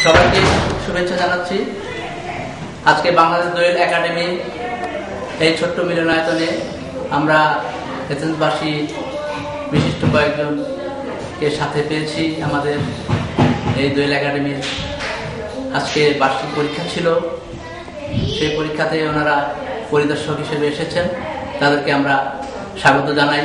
সবাইকে শুভেচ্ছা জানাচ্ছি। আজকে বাংলাদেশ দোয়েল একাডেমি এই ছোট্ট মিলনায়তনে আমরা এথেন্সবাসী বিশিষ্ট কয়েকজনকে সাথে পেয়েছি। আমাদের এই দোয়েল একাডেমির আজকে বার্ষিক পরীক্ষা ছিল, সেই পরীক্ষাতে ওনারা পরিদর্শক হিসেবে এসেছেন। তাদেরকে আমরা স্বাগত জানাই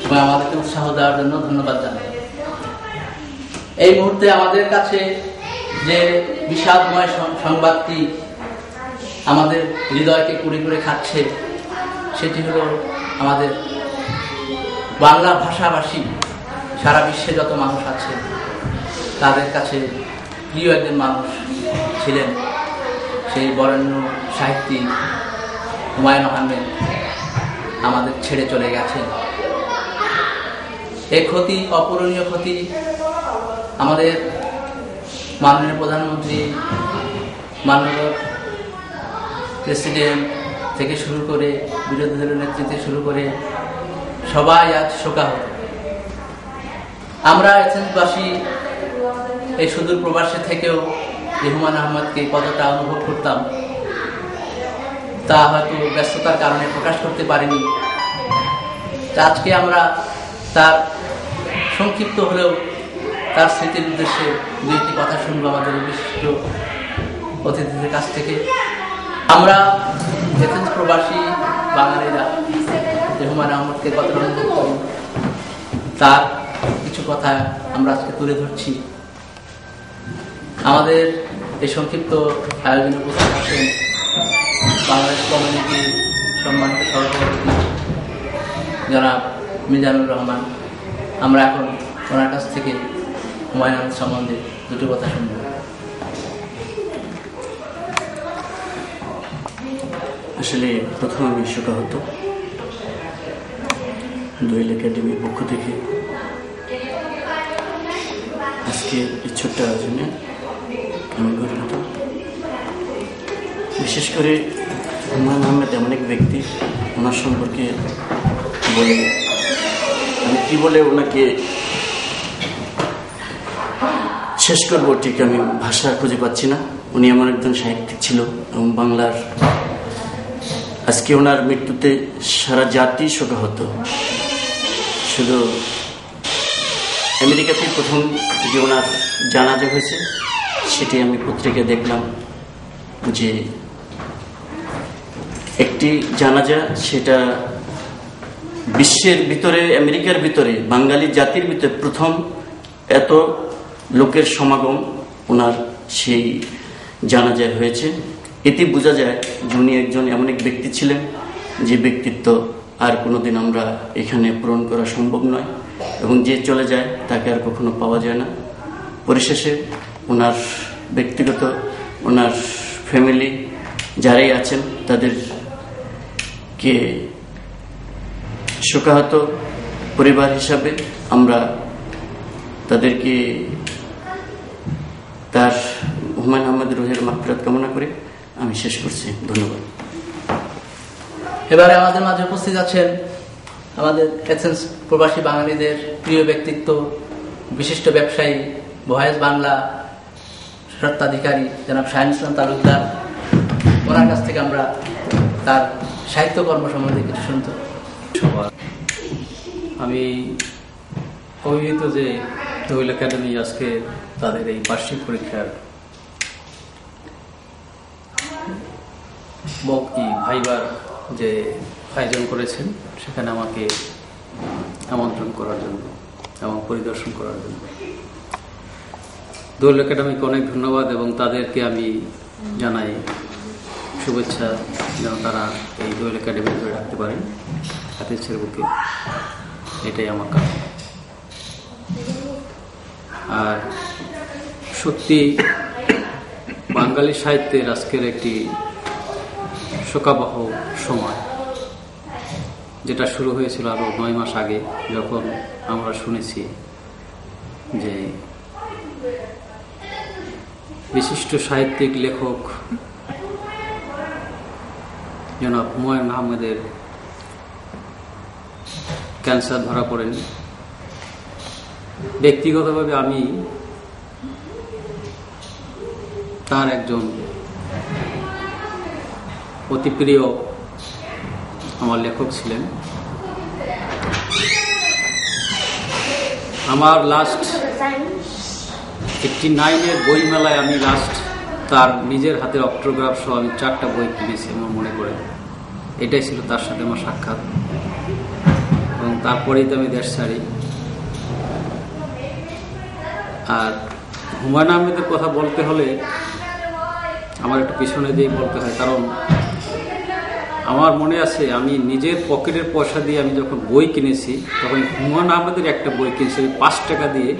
এবং আমাদেরকে উৎসাহ দেওয়ার জন্য ধন্যবাদ জানাই। এই মুহূর্তে আমাদের কাছে যে বিষাদময় সংবাদটি আমাদের হৃদয়কে কুড়ে কুড়ে খাচ্ছে, সেটি হলো আমাদের বাংলা ভাষাভাষী সারা বিশ্বে যত মানুষ আছে তাদের কাছে প্রিয় একজন মানুষ ছিলেন সেই বরেণ্য সাহিত্যিক হুমায়ুন আহমেদ। আমাদের ছেড়ে চলে গেছেন। এই ক্ষতি, অপূরণীয় ক্ষতি, আমাদের মাননীয় প্রধানমন্ত্রী, মাননীয় প্রেসিডেন্ট থেকে শুরু করে বিরোধী দলের নেতৃত্বে শুরু করে সবাই আজ শোকাহত। আমরা এথেন্সবাসী এই সুদূর প্রবাসে থেকেও হুমায়ুন আহমেদকে কতটা অনুভব করতাম তা হয়তো ব্যস্ততার কারণে প্রকাশ করতে পারিনি। আজকে আমরা তার সংক্ষিপ্ত হলেও তার স্মৃতির উদ্দেশ্যে দুই একটি কথা শুনবো আমাদের বিশিষ্ট অতিথিদের কাছ থেকে। আমরা এথেন্স প্রবাসী বাঙালিরা হুমায়ুন আহমেদকে কতটা অনুভব করি তার কিছু কথা আমরা আজকে তুলে ধরছি। আমাদের এই সংক্ষিপ্ত আয়োজনে উপস্থিত আছেন বাংলাদেশ কমিউনিটি সম্মানিত সভাপতি জনাব মিজানুর রহমান। আমরা এখন ওনার কাছ থেকে হুমায়ুন আহমেদ সম্বন্ধে দুটো কথা শুনব। আসলে প্রথম আমি শোকাহত দোয়েল একাডেমির পক্ষ থেকে আজকে এই ছোট্ট আয়োজনে আমি গর্বিত। বিশেষ করে হুমায়ুন আহমেদ এমন এক ব্যক্তি, ওনার সম্পর্কে বলে আমি কি বলে ওনাকে শেষ করবো ঠিক আমি ভাষা খুঁজে পাচ্ছি না। উনি এমন একজন সাহিত্যিক ছিল এবং বাংলার আজকে ওনার মৃত্যুতে সারা জাতি শোকাহত। শুধু আমেরিকাতে প্রথম যে ওনার জানাজা হয়েছে সেটি আমি পত্রিকায় দেখলাম যে একটি জানাজা, সেটা বিশ্বের ভিতরে, আমেরিকার ভিতরে, বাঙালি জাতির ভিতরে প্রথম এত লোকের সমাগম ওনার সেই জানাজায় হয়েছে। এতে বোঝা যায় যে উনি একজন এমন এক ব্যক্তি ছিলেন যে ব্যক্তিত্ব আর কোনোদিন আমরা এখানে পূরণ করা সম্ভব নয় এবং যে চলে যায় তাকে আর কখনো পাওয়া যায় না। পরিশেষে ওনার ব্যক্তিগত, ওনার ফ্যামিলি যারাই আছেন তাদেরকে শোকাহত পরিবার হিসাবে আমরা তাদেরকে তার হুমায়ুন আহমেদ রুহের মাগফিরাত কামনা করে আমি শেষ করছি। ধন্যবাদ। এবারে আমাদের মাঝে উপস্থিত আছেন আমাদের এথেন্স প্রবাসী বাঙালিদের প্রিয় ব্যক্তিত্ব, বিশিষ্ট ব্যবসায়ী, ভয়েস বাংলা স্বত্বাধিকারী জনাব শাহিন ইসলাম তালুকদার। ওনার কাছ থেকে আমরা তার সাহিত্যকর্ম সম্বন্ধে কিছু শুনতে। আমি অভিহিত যে দোয়েল একাডেমি আজকে তাদের এই বার্ষিক পরীক্ষার ভাইবার যে আয়োজন করেছেন সেখানে আমাকে আমন্ত্রণ করার জন্য এবং পরিদর্শন করার জন্য দোয়েল একাডেমিকে অনেক ধন্যবাদ এবং তাদেরকে আমি জানাই শুভেচ্ছা যেন তারা এই দোয়েল একাডেমি ধরে রাখতে পারেন হাতের বুকে। এটাই আমার কাজ। আর সত্যি বাঙালি সাহিত্যের আজকের একটি শোকাবহ সময়, যেটা শুরু হয়েছিল আরো 9 মাস আগে, যখন আমরা শুনেছি যে বিশিষ্ট সাহিত্যিক লেখক জনাব হুমায়ুন আহমেদের ক্যান্সার ধরা পড়েন। ব্যক্তিগতভাবে আমি তার একজন অতি প্রিয় আমার লেখক ছিলেন। আমার লাস্ট 89-এর বইমেলায় আমি লাস্ট তার নিজের হাতের অটোগ্রাফ সহ আমি 4টা বই কিনেছি আমার মনে পড়ে। এটাই ছিল তার সাথে আমার সাক্ষাৎ, এবং তারপরেই তো আমি দেশ ছাড়ি। আর হুমায়ুন আহমেদের কথা বলতে হলে আমার একটু পিছনে দিয়ে বলতে হয়, কারণ আমার মনে আছে আমি নিজের পকেটের পয়সা দিয়ে আমি যখন বই কিনেছি তখন হুমায়ুন আহমেদের একটা বই কিনেছি 5 টাকা দিয়ে,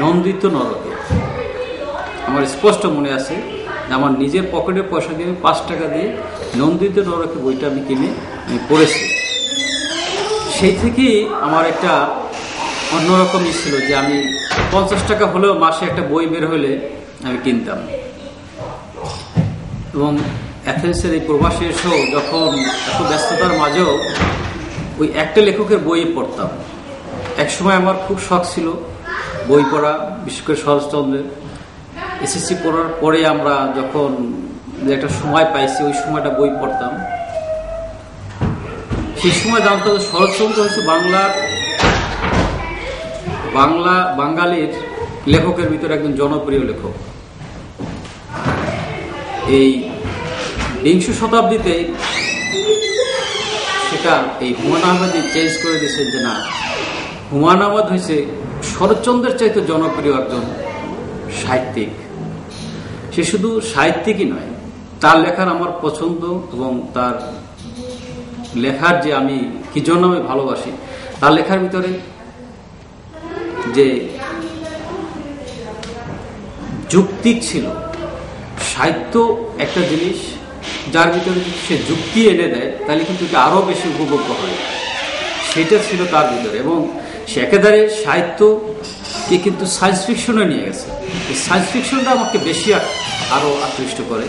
নন্দিত নরকে। আমার স্পষ্ট মনে আছে আমার নিজের পকেটের পয়সা দিয়ে 5 টাকা দিয়ে নন্দিত নরকে বইটা আমি কিনে আমি পড়েছি। সেই থেকেই আমার একটা অন্যরকম ছিল যে আমি 50 টাকা হলেও মাসে একটা বই বের হলে আমি কিনতাম। এবং অ্যাথেন্সের এই প্রবাসী এসেও যখন এত ব্যস্ততার মাঝেও ওই একটা লেখকের বই পড়তাম। একসময় আমার খুব শখ ছিল বই পড়া, বিশেষ করে শরৎচন্দ্রের। এসএসসি পড়ার পরে আমরা যখন একটা সময় পাইছি ওই সময়টা বই পড়তাম। সেই সময় জানতাম যে শরৎচন্দ্র হচ্ছে বাঙালির লেখকের ভিতরে একজন জনপ্রিয় লেখক। এই 20 শতাব্দীতে সেটা এই হুমায়ুন আহমেদ চেঞ্জ করে দিয়েছেন যে না, হুমায়ুন আহমেদ হয়েছে শরৎচন্দ্রের চাইতে জনপ্রিয় একজন সাহিত্যিক। সে শুধু সাহিত্যিকই নয়, তার লেখার আমার পছন্দ এবং তার লেখার যে আমি কি জন্য আমি ভালোবাসি, তার লেখার ভিতরে যে যুক্তিক ছিল। সাহিত্য একটা জিনিস যার ভিতরে সে যুক্তি এনে দেয় তাহলে কিন্তু এটা আরো বেশি উপভোগ্য হয়, সেটা ছিল তার ভিতরে। এবং সে একেবারে সাহিত্যকে কিন্তু সায়েন্স ফিকশনে নিয়ে গেছে। এই সায়েন্স ফিকশনটা আমাকে বেশি আরো আকৃষ্ট করে।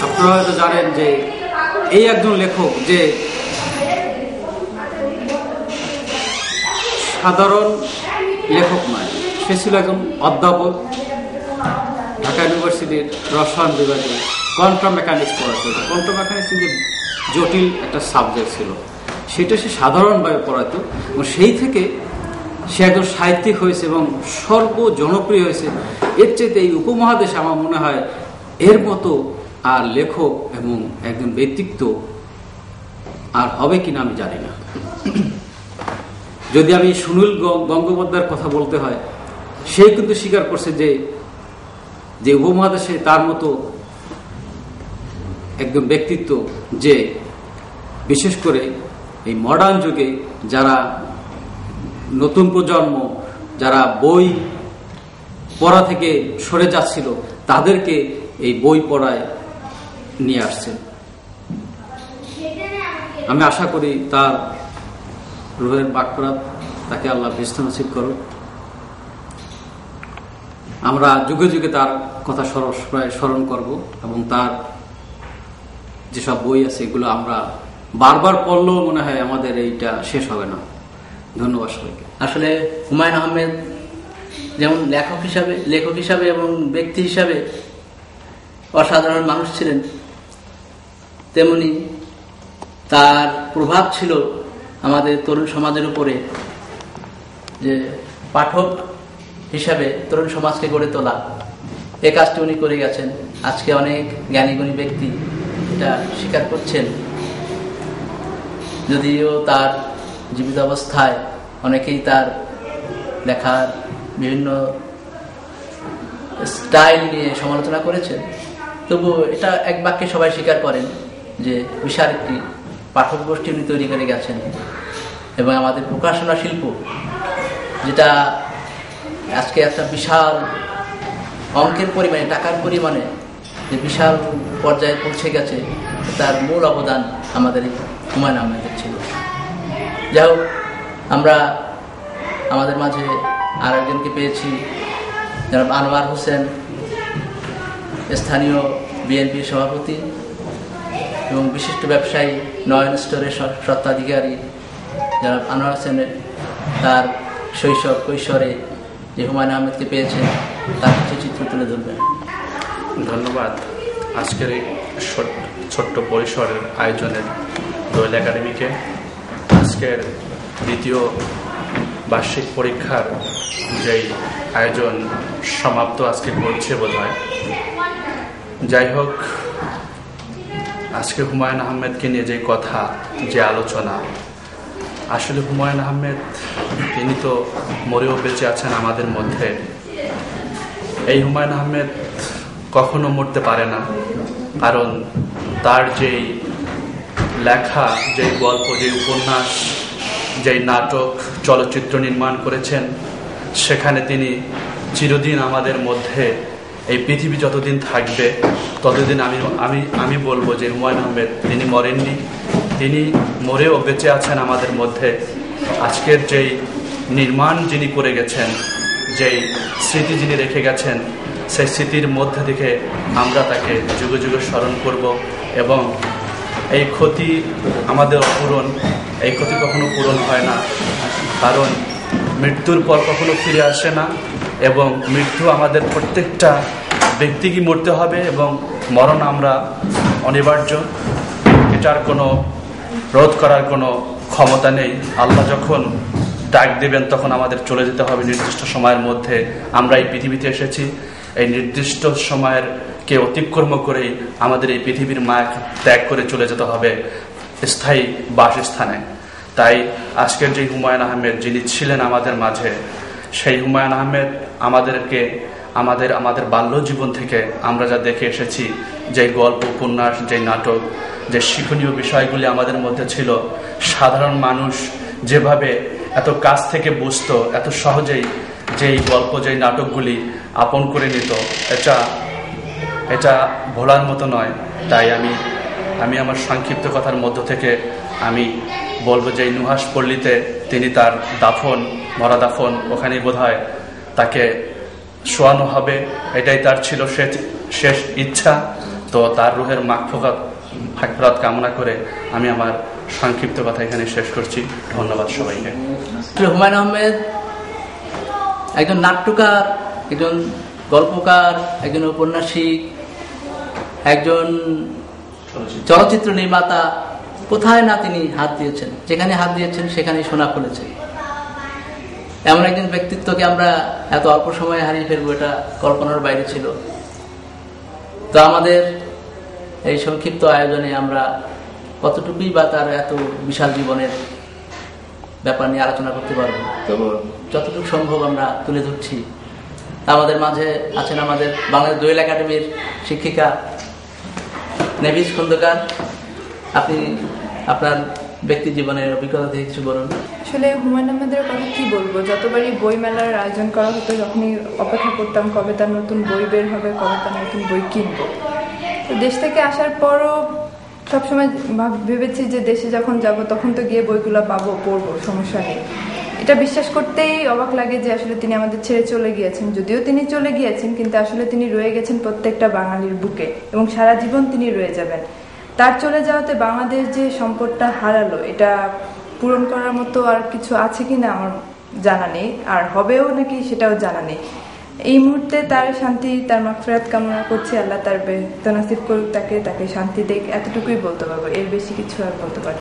আপনারা হয়তো জানেন যে এই একজন লেখক যে সাধারণ লেখক নয়, সে ছিল একজন অধ্যাপক। ঢাকা ইউনিভার্সিটির রসায়ন বিভাগে কোয়ান্টাম মেকানিক্স পড়াতো। কোয়ান্টাম মেকানিক্স যে জটিল একটা সাবজেক্ট ছিল, সেটা সে সাধারণভাবে পড়াতো। এবং সেই থেকে সে একজন সাহিত্যিক হয়েছে এবং সর্বজনপ্রিয় হয়েছে। এর চাইতে এই উপমহাদেশে আমার মনে হয় এর মতো আর লেখক এবং একজন ব্যক্তিত্ব আর হবে কিনা আমি জানি না। যদি আমি সুনীল গঙ্গোপাধ্যায়ের কথা বলতে হয়, সে কিন্তু স্বীকার করছে যে উপমহাদেশে তার মতো একজন ব্যক্তিত্ব, যে বিশেষ করে এই মডার্ন যুগে যারা নতুন প্রজন্ম, যারা বই পড়া থেকে সরে যাচ্ছিল, তাদেরকে এই বই পড়ায় নিয়ে আসছেন। আমি আশা করি তার রুহের মাগফিরাত, তাকে আল্লাহ বেহেশত নসিব করুন। আমরা যুগে যুগে তার কথা স্মরণ করব এবং তার যেসব বই আছে এগুলো আমরা বারবার পড়লেও মনে হয় আমাদের এইটা শেষ হবে না। ধন্যবাদ সবাইকে। আসলে হুমায়ুন আহমেদ যেমন লেখক হিসাবে এবং ব্যক্তি হিসাবে অসাধারণ মানুষ ছিলেন, তেমনি তার প্রভাব ছিল আমাদের তরুণ সমাজের উপরে, যে পাঠক হিসাবে তরুণ সমাজকে গড়ে তোলা। এ কাজটি উনি করে গেছেন। আজকে অনেক জ্ঞানীগুণী ব্যক্তি এটা স্বীকার করছেন, যদিও তার জীবিত অবস্থায় অনেকেই তার লেখার বিভিন্ন স্টাইল নিয়ে সমালোচনা করেছেন, তবু এটা এক বাক্যে সবাই স্বীকার করেন যে বিশাল একটি পাঠক গোষ্ঠী উনি তৈরি করে গেছেন। এবং আমাদের প্রকাশনা শিল্প, যেটা আজকে একটা বিশাল অঙ্কের পরিমাণে, টাকার পরিমাণে যে বিশাল পর্যায়ে পৌঁছে গেছে, তার মূল অবদান আমাদের হুমায়ুন আহমেদের ছিল। যাই হোক, আমরা আমাদের মাঝে আর একজনকে পেয়েছি, জনাব আনোয়ার হোসেন, স্থানীয় বিএনপির সভাপতি এবং বিশিষ্ট ব্যবসায়ী নয়ন স্টোরের স্বত্বাধিকারী জনাব আনোয়ার হোসেনের তার শৈশব কৈশোরে যে হুমায়ুন আহমেদকে পেয়েছেন তার কিছু চিত্র তুলে তুলে ধরবেন। ধন্যবাদ। আজকের এই ছোট্ট পরিসরের আয়োজনের দোয়েল একাডেমিকে, আজকের দ্বিতীয় বার্ষিক পরীক্ষার যেই আয়োজন সমাপ্ত আজকে করছে বোধহয়। যাই হোক, আজকে হুমায়ুন আহমেদকে নিয়ে যে কথা, যে আলোচনা, আসলে হুমায়ুন আহমেদ তিনি তো মরেও বেঁচে আছেন আমাদের মধ্যে। এই হুমায়ুন আহমেদ কখনো মরতে পারে না, কারণ তার যেই লেখা, যেই গল্প, যেই উপন্যাস, যেই নাটক, চলচ্চিত্র নির্মাণ করেছেন, সেখানে তিনি চিরদিন আমাদের মধ্যে, এই পৃথিবী যতদিন থাকবে ততদিন আমি বলবো যে হুমায়ুন আহমেদ তিনি মরেননি, তিনি মরেও বেঁচে আছেন আমাদের মধ্যে। আজকের যেই নির্মাণ যিনি করে গেছেন, যেই স্মৃতি যিনি রেখে গেছেন, সেই স্মৃতির মধ্যে থেকে আমরা তাকে যুগে যুগে স্মরণ করব। এবং এই ক্ষতি আমাদের অপূরণ, এই ক্ষতি কখনো পূরণ হয় না, কারণ মৃত্যুর পর কখনো ফিরে আসে না, এবং মৃত্যু আমাদের প্রত্যেকটা ব্যক্তিকে মরতে হবে, এবং মরণ আমরা অনিবার্য, এটার কোনো রোধ করার কোনো ক্ষমতা নেই। আল্লাহ যখন ডাক দেবেন তখন আমাদের চলে যেতে হবে নির্দিষ্ট সময়ের মধ্যে। আমরা এই পৃথিবীতে এসেছি, এই নির্দিষ্ট সময়ের কে অতিক্রম করেই আমাদের এই পৃথিবীর মায়া ত্যাগ করে চলে যেতে হবে স্থায়ী বাসস্থানে। তাই আজকের যে হুমায়ুন আহমেদ যিনি ছিলেন আমাদের মাঝে, সেই হুমায়ুন আহমেদ আমাদেরকে আমাদের বাল্য জীবন থেকে আমরা যা দেখে এসেছি, যে গল্প, উপন্যাস, যে নাটক, যে শিক্ষণীয় বিষয়গুলি আমাদের মধ্যে ছিল, সাধারণ মানুষ যেভাবে এত কাছ থেকে বুঝতো, এত সহজেই যেই গল্প, যেই নাটকগুলি আপন করে নিত, এটা ভোলার মতো নয়। তাই আমি আমার সংক্ষিপ্ত কথার মধ্য থেকে আমি বলবো যে নুহাশ পল্লীতে তিনি তার দাফন, মরা দাফন, ওখানেই বোধহয় তাকে শোয়ানো হবে, এটাই তার ছিল শেষ ইচ্ছা। তো তার রুহের মাগফিরাত কামনা করে আমি আমার সংক্ষিপ্ত কথা এখানে শেষ করছি। ধন্যবাদ সবাইকে। হুমায়ুন আহমেদ একজন নাট্যকার, একজন গল্পকার, একজন ঔপন্যাসিক, একজন চলচ্চিত্র নির্মাতা। কোথায় না তিনি হাত দিয়েছেন, যেখানে হাত দিয়েছেন সেখানে সোনা ফলেছে। এমন একজন ব্যক্তিত্বকে আমরা এত অল্প সময়ে হারিয়ে ফেলবো, এটা কল্পনার বাইরে ছিল। তো আমাদের এই সংক্ষিপ্ত আয়োজনে আমরা কতটুকুই বা তার এত বিশাল জীবনের ব্যাপার নিয়ে আলোচনা করতে পারবো, তবু যতটুকু সম্ভব আমরা তুলে ধরছি। আমাদের মাঝে আছেন আমাদের বাংলাদেশ দোয়েল একাডেমির শিক্ষিকা নেভিজ খন্দকার। আপনি আপনার ব্যক্তি জীবনের অভিজ্ঞতা থেকে কিছু বলুন। আসলে হুমায়ুন আহমেদের কথা কি বলবো, যতবারই বই মেলার আয়োজন করা হতো যখনই অপেক্ষা করতাম কবে তার নতুন বই বের হবে, কবে তার নতুন বই কিনবো। তো দেশ থেকে আসার পরও সবসময় ভেবেছি যে দেশে যখন যাব তখন তো গিয়ে বইগুলো পাবো, পড়বো, সমস্যা নেই। এটা বিশ্বাস করতেই অবাক লাগে যে আসলে তিনি আমাদের ছেড়ে চলে গিয়েছেন। যদিও তিনি চলে গিয়েছেন, কিন্তু আসলে তিনি রয়ে গেছেন প্রত্যেকটা বাঙালির বুকে, এবং সারা জীবন তিনি রয়ে যাবেন। তার চলে যাওয়াতে বাংলাদেশ যে সম্পদটা হারালো, এটা পূরণ করার মতো আর কিছু আছে কিনা আমার জানা নেই, আর হবেও নাকি সেটাও জানা নেই। এই মুহূর্তে তার শান্তি, তার মাগফিরাত কামনা করছি। আল্লাহ তার বেহেশত নসিব করুক, তাকে শান্তি দেখ, এতটুকুই বলতে পারবো, এর বেশি কিছু আর বলতে পারবো।